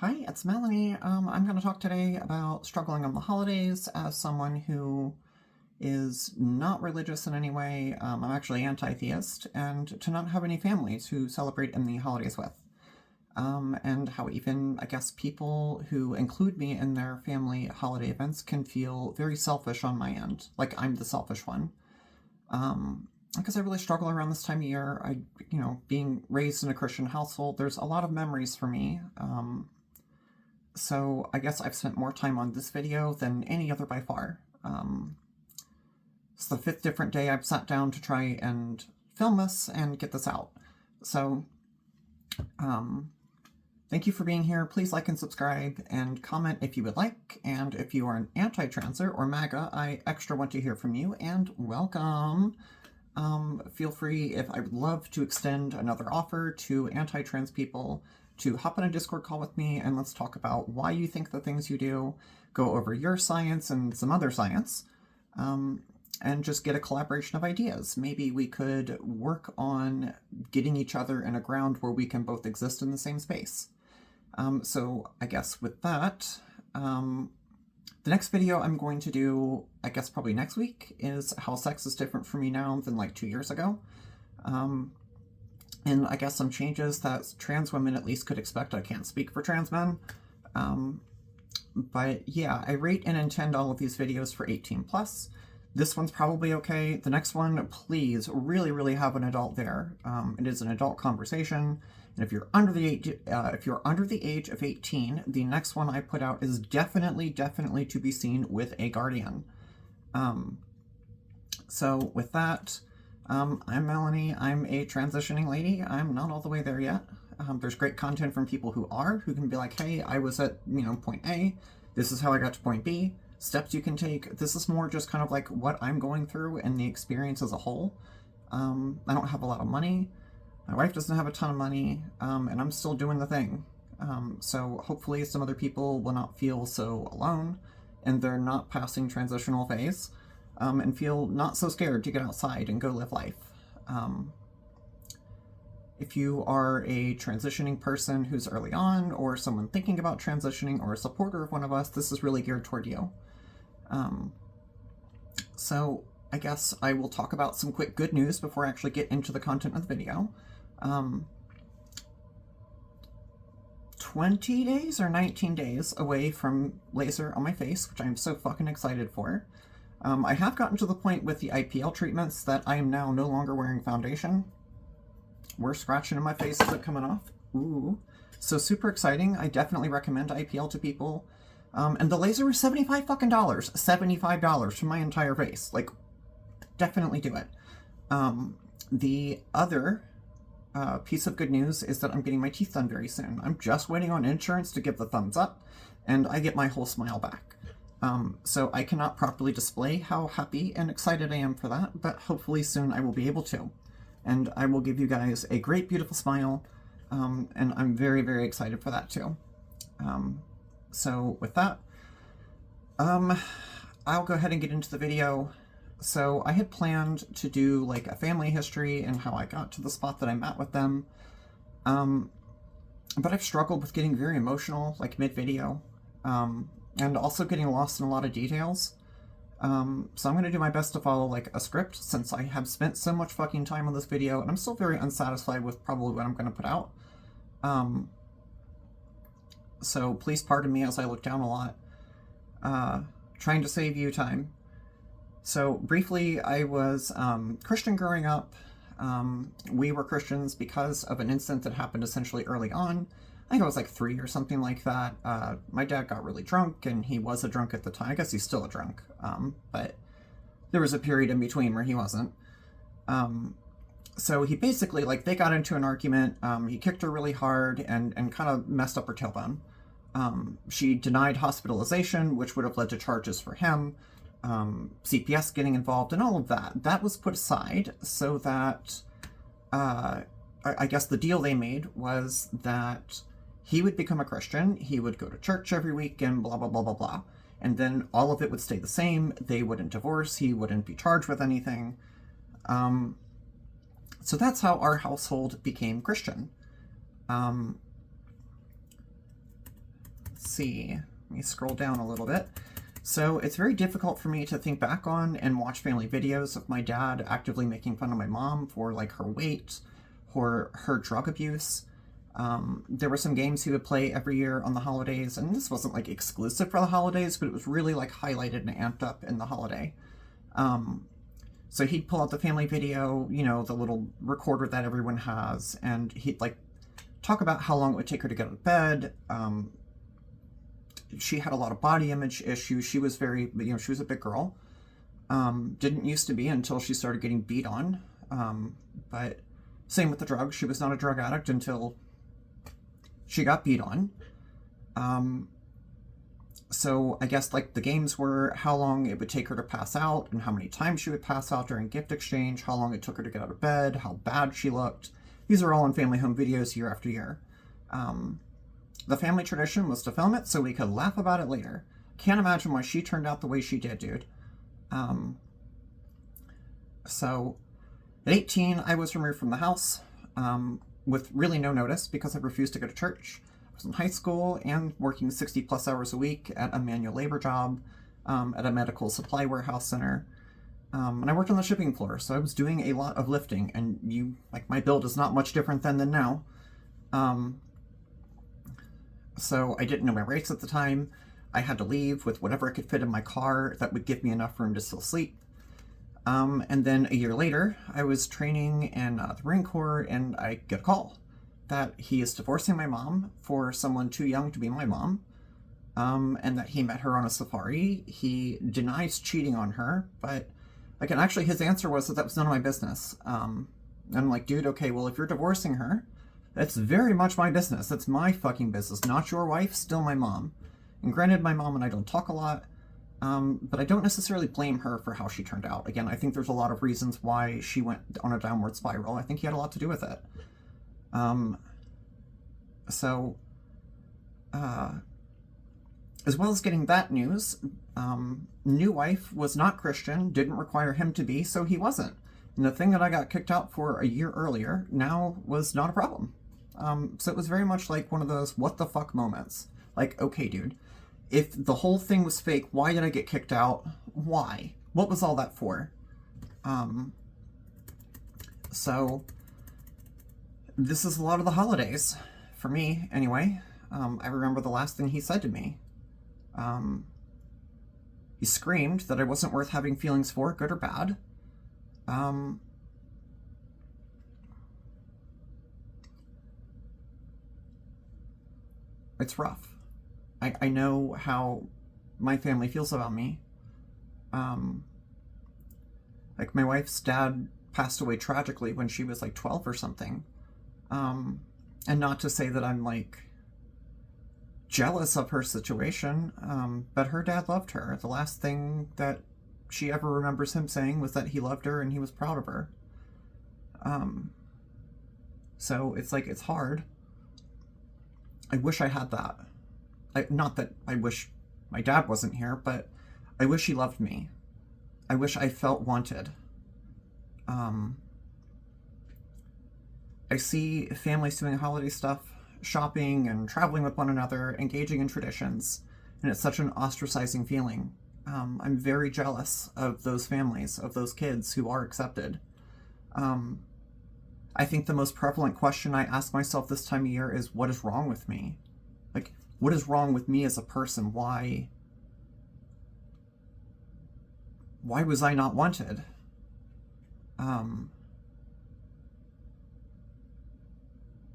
Hi, it's Melanie. I'm going to talk today about struggling on the holidays as someone who is not religious in any way. I'm actually anti-theist, and to not have any families who celebrate in the holidays with. And how even, I guess, people who include me in their family holiday events can feel very selfish on my end, like I'm the selfish one. Because I really struggle around this time of year. Being raised in a Christian household, there's a lot of memories for me. So I guess I've spent more time on this video than any other by far. It's the 5th different day I've sat down to try and film this and get this out. So, thank you for being here. Please like and subscribe and comment if you would like. And if you are an anti-transer or MAGA, I extra want to hear from you, and welcome. Feel free, if I would love to extend another offer to anti-trans people, to hop on a Discord call with me and let's talk about why you think the things you do, go over your science and some other science, and just get a collaboration of ideas. Maybe we could work on getting each other in a ground where we can both exist in the same space. So I guess with that, the next video I'm going to do, I guess probably next week, is how sex is different for me now than like 2 years ago. And I guess some changes that trans women at least could expect. I can't speak for trans men. But yeah, I rate and intend all of these videos for 18 plus. This one's probably okay. The next one, please really, really have an adult there. It is an adult conversation. And if you're under the age of 18, the next one I put out is definitely to be seen with a guardian. So with that, I'm Melanie. I'm a transitioning lady. I'm not all the way there yet. There's great content from people who can be like, hey, I was at, point A. This is how I got to point B. Steps you can take. This is more just kind of like what I'm going through and the experience as a whole. I don't have a lot of money. My wife doesn't have a ton of money, and I'm still doing the thing. So hopefully some other people will not feel so alone, and they're not passing transitional phase. And feel not so scared to get outside and go live life. If you are a transitioning person who's early on, or someone thinking about transitioning, or a supporter of one of us, this is really geared toward you. So I guess I will talk about some quick good news before I actually get into the content of the video. 20 days or 19 days away from laser on my face, which I'm so fucking excited for. I have gotten to the point with the IPL treatments that I am now no longer wearing foundation. We're scratching in my face. Is it coming off? Ooh. So super exciting. I definitely recommend IPL to people. And the laser was $75 fucking dollars. $75 for my entire face. Like, definitely do it. The other piece of good news is that I'm getting my teeth done very soon. I'm just waiting on insurance to give the thumbs up, and I get my whole smile back. So I cannot properly display how happy and excited I am for that, but hopefully soon I will be able to. And I will give you guys a great, beautiful smile, and I'm very, very excited for that too. So with that, I'll go ahead and get into the video. So I had planned to do like a family history and how I got to the spot that I'm at with them. But I've struggled with getting very emotional, like mid-video. And also getting lost in a lot of details. So I'm going to do my best to follow like a script, since I have spent so much fucking time on this video, and I'm still very unsatisfied with probably what I'm going to put out. So please pardon me as I look down a lot, trying to save you time. So briefly, I was Christian growing up. We were Christians because of an incident that happened essentially early on. I think I was like 3 or something like that. My dad got really drunk, and he was a drunk at the time. I guess he's still a drunk, but there was a period in between where he wasn't. So he basically, like, they got into an argument. He kicked her really hard and kind of messed up her tailbone. She denied hospitalization, which would have led to charges for him, CPS getting involved, and all of that. That was put aside so that, I guess the deal they made was that he would become a Christian, he would go to church every week, and blah, blah, blah, blah, blah. And then all of it would stay the same. They wouldn't divorce, he wouldn't be charged with anything. So that's how our household became Christian. see. Let me scroll down a little bit. So it's very difficult for me to think back on and watch family videos of my dad actively making fun of my mom for like her weight or her drug abuse. There were some games he would play every year on the holidays, and this wasn't like exclusive for the holidays, but it was really like highlighted and amped up in the holiday. So he'd pull out the family video, you know, the little recorder that everyone has, and he'd like talk about how long it would take her to get out of bed. She had a lot of body image issues. She was very, you know, she was a big girl. Didn't used to be until she started getting beat on. But same with the drugs. She was not a drug addict until she got beat on. So I guess like the games were how long it would take her to pass out and how many times she would pass out during gift exchange, how long it took her to get out of bed, how bad she looked. These are all in family home videos year after year. The family tradition was to film it so we could laugh about it later. Can't imagine why she turned out the way she did, dude. So at 18, I was removed from the house with really no notice because I refused to go to church. I was in high school and working 60 plus hours a week at a manual labor job at a medical supply warehouse center. And I worked on the shipping floor, so I was doing a lot of lifting, and my build is not much different then than now. So I didn't know my rates at the time. I had to leave with whatever I could fit in my car that would give me enough room to still sleep. And then a year later, I was training in the Marine Corps, and I get a call that he is divorcing my mom for someone too young to be my mom, and that he met her on a safari. He denies cheating on her, but again, actually his answer was that was none of my business. And I'm like, dude, okay, well, if you're divorcing her, that's very much my business. That's my fucking business, not your wife, still my mom. And granted, my mom and I don't talk a lot, but I don't necessarily blame her for how she turned out. Again, I think there's a lot of reasons why she went on a downward spiral. I think he had a lot to do with it. As well as getting that news, new wife was not Christian, didn't require him to be, so he wasn't. And the thing that I got kicked out for a year earlier now was not a problem. So it was very much like one of those what the fuck moments. Like, okay, dude, if the whole thing was fake, why did I get kicked out? Why? What was all that for? So this is a lot of the holidays, for me, anyway. I remember the last thing he said to me. He screamed that I wasn't worth having feelings for, good or bad. It's rough. I know how my family feels about me. Like, my wife's dad passed away tragically when she was like 12 or something. And not to say that I'm like jealous of her situation, but her dad loved her. The last thing that she ever remembers him saying was that he loved her and he was proud of her. So it's like, it's hard. I wish I had that. Not that I wish my dad wasn't here, but I wish he loved me. I wish I felt wanted. I see families doing holiday stuff, shopping and traveling with one another, engaging in traditions, and it's such an ostracizing feeling. I'm very jealous of those families, of those kids who are accepted. I think the most prevalent question I ask myself this time of year is, what is wrong with me? Like, what is wrong with me as a person? Why was I not wanted?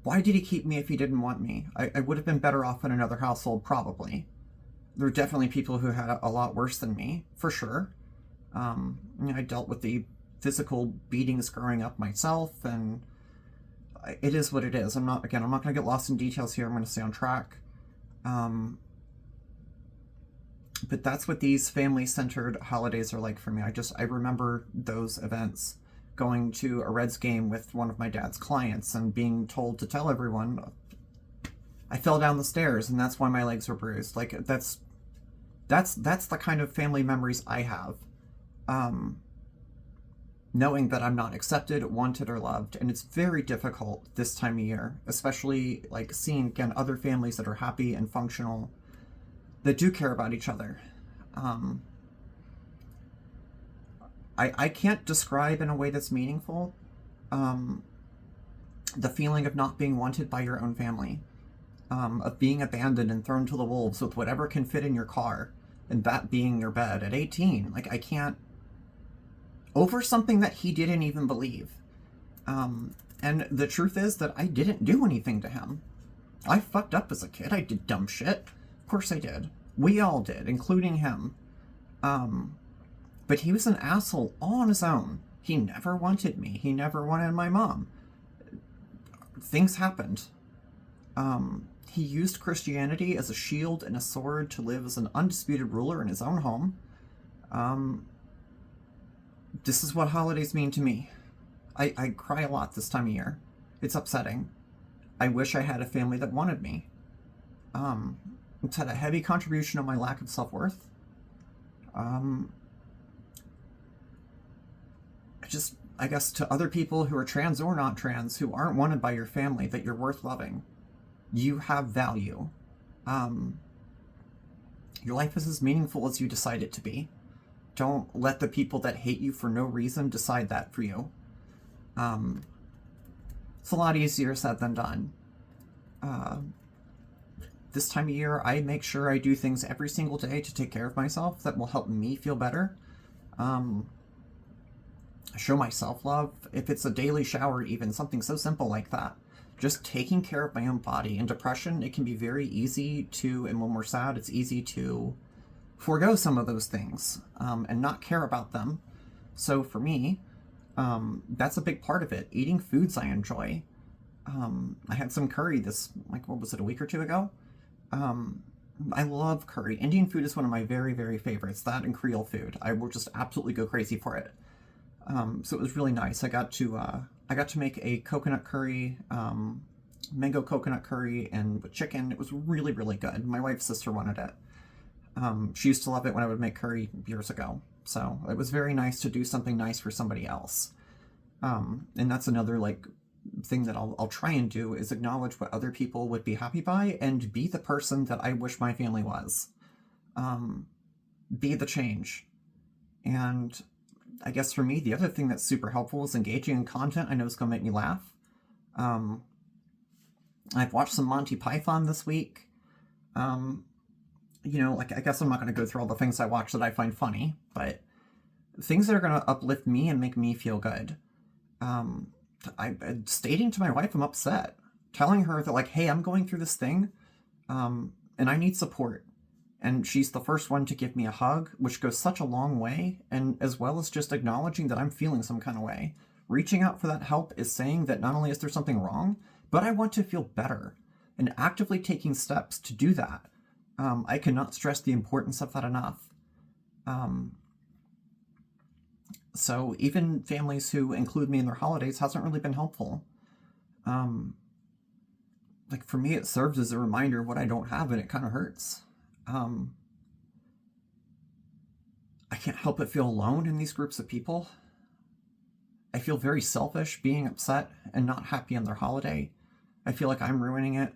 Why did he keep me if he didn't want me? I would have been better off in another household, probably. There are definitely people who had a lot worse than me, for sure. I dealt with the physical beatings growing up myself, and it is what it is. I'm not going to get lost in details here. I'm going to stay on track. But that's what these family-centered holidays are like for me. I remember those events. Going to a Reds game with one of my dad's clients and being told to tell everyone I fell down the stairs and that's why my legs were bruised. Like, that's the kind of family memories I have. Knowing that I'm not accepted, wanted, or loved. And it's very difficult this time of year, especially like seeing, again, other families that are happy and functional that do care about each other. I can't describe in a way that's meaningful the feeling of not being wanted by your own family, of being abandoned and thrown to the wolves with whatever can fit in your car, and that being your bed at 18. Like, I can't, over something that he didn't even believe. And the truth is that I didn't do anything to him. I fucked up as a kid. I did dumb shit. Of course I did. We all did, including him. But he was an asshole all on his own. He never wanted me. He never wanted my mom. Things happened. He used Christianity as a shield and a sword to live as an undisputed ruler in his own home. This is what holidays mean to me. I cry a lot this time of year. It's upsetting. I wish I had a family that wanted me. It's had a heavy contribution on my lack of self-worth. I guess to other people who are trans or not trans, who aren't wanted by your family, that you're worth loving. You have value. Your life is as meaningful as you decide it to be. Don't let the people that hate you for no reason decide that for you. It's a lot easier said than done. This time of year, I make sure I do things every single day to take care of myself that will help me feel better. Show myself love. If it's a daily shower, even something so simple like that. Just taking care of my own body. In depression, it can be very easy to, and when we're sad, it's easy to forego some of those things and not care about them. So for me, that's a big part of it. Eating foods I enjoy. I had some curry what was it, a week or two ago? I love curry. Indian food is one of my very, very favorites. That and Creole food. I will just absolutely go crazy for it. So it was really nice. I got to make a coconut curry, mango coconut curry, and with chicken. It was really, really good. My wife's sister wanted it. She used to love it when I would make curry years ago. So it was very nice to do something nice for somebody else. And that's another thing that I'll try and do, is acknowledge what other people would be happy by and be the person that I wish my family was. Be the change. And I guess for me, the other thing that's super helpful is engaging in content I know is going to make me laugh. I've watched some Monty Python this week. I guess I'm not going to go through all the things I watch that I find funny, but things that are going to uplift me and make me feel good. I'm stating to my wife I'm upset, telling her that hey, I'm going through this thing, and I need support. And she's the first one to give me a hug, which goes such a long way, and as well as just acknowledging that I'm feeling some kind of way. Reaching out for that help is saying that not only is there something wrong, but I want to feel better, and actively taking steps to do that. I cannot stress the importance of that enough. So even families who include me in their holidays hasn't really been helpful. For me, it serves as a reminder of what I don't have, and it kind of hurts. I can't help but feel alone in these groups of people. I feel very selfish being upset and not happy on their holiday. I feel like I'm ruining it.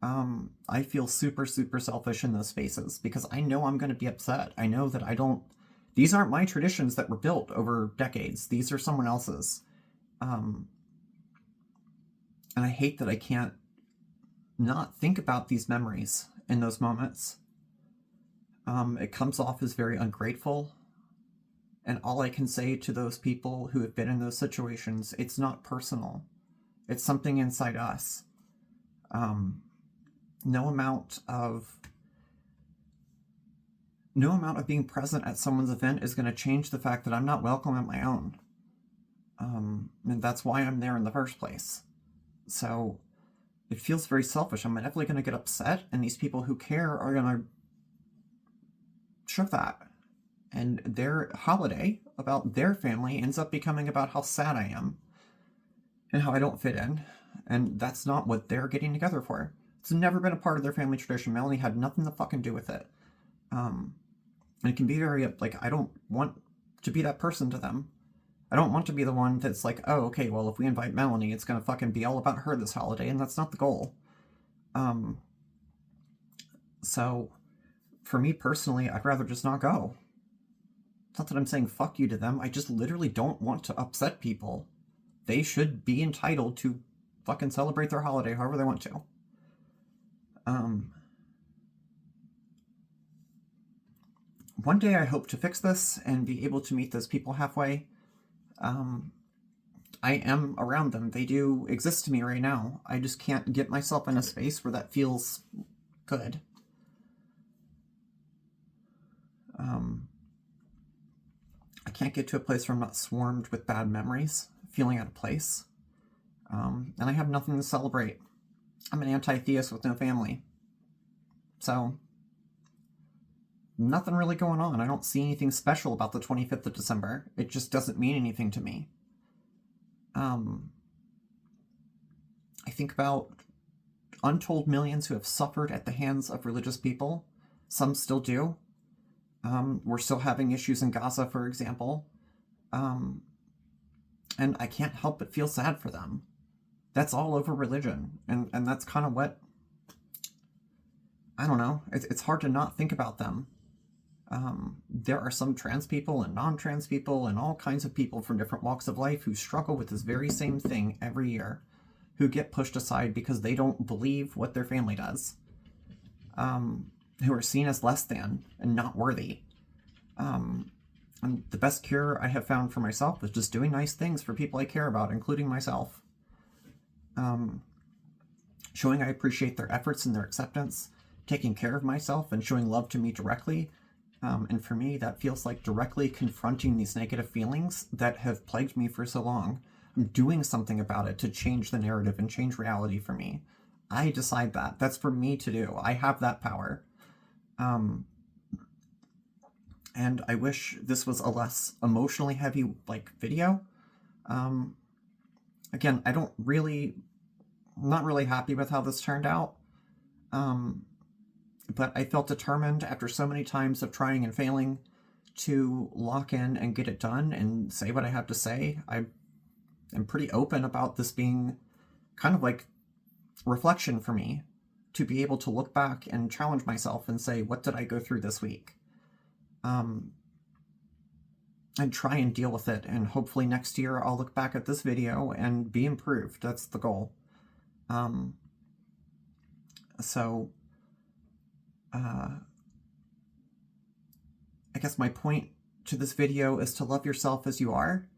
I feel super, super selfish in those spaces because I know I'm going to be upset. I know that these aren't my traditions that were built over decades. These are someone else's. And I hate that I can't not think about these memories in those moments. It comes off as very ungrateful. And all I can say to those people who have been in those situations, it's not personal. It's something inside us. No amount of being present at someone's event is going to change the fact that I'm not welcome at my own. And that's why I'm there in the first place. So it feels very selfish. I'm definitely going to get upset, and these people who care are going to show that. And their holiday about their family ends up becoming about how sad I am and how I don't fit in. And that's not what they're getting together for. It's never been a part of their family tradition. Melanie had nothing to fucking do with it. And it can be very, I don't want to be that person to them. I don't want to be the one that's oh, okay, well, if we invite Melanie, it's going to fucking be all about her this holiday, and that's not the goal. So for me personally, I'd rather just not go. It's not that I'm saying fuck you to them. I just literally don't want to upset people. They should be entitled to fucking celebrate their holiday however they want to. One day I hope to fix this and be able to meet those people halfway. I am around them. They do exist to me right now. I just can't get myself in a space where that feels good. I can't get to a place where I'm not swarmed with bad memories, feeling out of place. And I have nothing to celebrate. I'm an anti-theist with no family. So, nothing really going on. I don't see anything special about the 25th of December. It just doesn't mean anything to me. I think about untold millions who have suffered at the hands of religious people. Some still do. We're still having issues in Gaza, for example. And I can't help but feel sad for them. That's all over religion. And that's kind of what, I don't know, it's hard to not think about them. There are some trans people and non-trans people and all kinds of people from different walks of life who struggle with this very same thing every year, who get pushed aside because they don't believe what their family does, who are seen as less than and not worthy. And the best cure I have found for myself is just doing nice things for people I care about, including myself. Showing I appreciate their efforts and their acceptance, taking care of myself and showing love to me directly. And for me, that feels like directly confronting these negative feelings that have plagued me for so long. I'm doing something about it to change the narrative and change reality for me. I decide that. That's for me to do. I have that power. And I wish this was a less emotionally heavy, video. Again, I'm not really happy with how this turned out. But I felt determined after so many times of trying and failing to lock in and get it done and say what I have to say. I am pretty open about this being kind of like reflection for me, to be able to look back and challenge myself and say, what did I go through this week? And try and deal with it. And hopefully next year I'll look back at this video and be improved. That's the goal. I guess my point to this video is to love yourself as you are,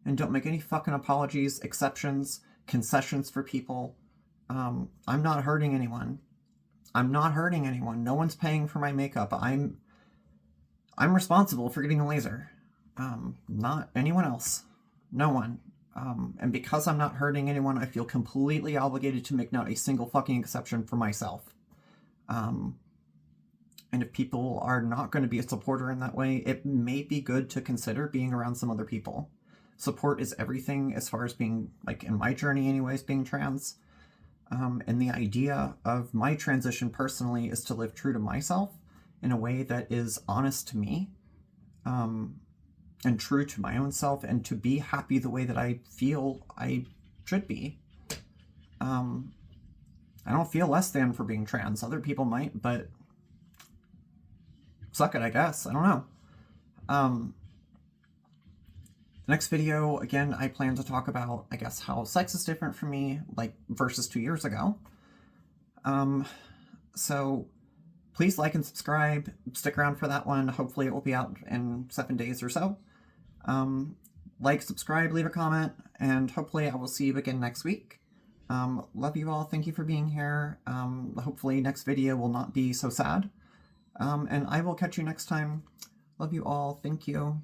and don't make any fucking apologies, exceptions, concessions for people. I'm not hurting anyone. I'm not hurting anyone. No one's paying for my makeup. I'm responsible for getting a laser. Not anyone else. No one. And because I'm not hurting anyone, I feel completely obligated to make not a single fucking exception for myself. And if people are not going to be a supporter in that way, it may be good to consider being around some other people. Support is everything as far as being, in my journey anyways, being trans. And the idea of my transition personally is to live true to myself in a way that is honest to me, and true to my own self, and to be happy the way that I feel I should be. I don't feel less than for being trans. Other people might, but suck it, I guess. I don't know. The next video, again, I plan to talk about, I guess, how sex is different for me, versus 2 years ago. So please like and subscribe. Stick around for that one. Hopefully it will be out in 7 days or so. Like, subscribe, leave a comment, and hopefully I will see you again next week. Love you all. Thank you for being here. Hopefully next video will not be so sad. And I will catch you next time. Love you all. Thank you.